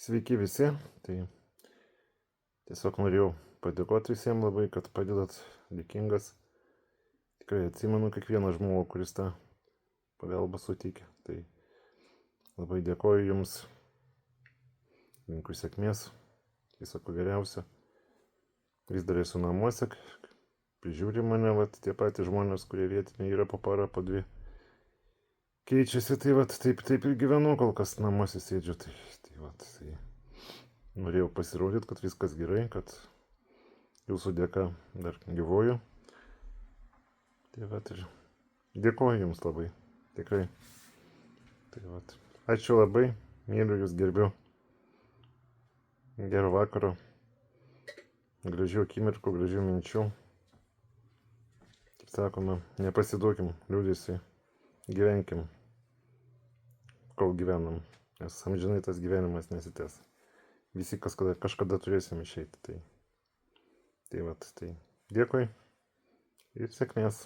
Sveiki visi, tai tiesiog norėjau padėkoti visiems labai, kad padedat, dėkingas. Tikrai atsimenu kiekvieną žmogų, kuris tą pagalbą suteikė. Tai labai dėkoju Jums, linkiu sėkmės, viso ko geriausio. Vis dar esu namuose, prižiūri mane tie patys žmonės, kurie vietiniai yra po parą, po dvi. Keičiasi, tai taip ir gyvenu, kol kas namuose sėdžiu. Tai norėjau pasirodyti, kad viskas gerai, kad Jūsų dėka dar gyvoju. Tai ir dėkoju Jums labai, tikrai. Ačiū labai, myliu Jūs, gerbiu. Gero vakaro, gražių akimirkų, gražių minčių. Kaip sakoma, nepasiduokim liūdesiui, gyvenkim, kol gyvenam, nes amžinai tas gyvenimas nesitęs. Visi kažkada turėsim išeiti. Tai dėkui ir sėkmės.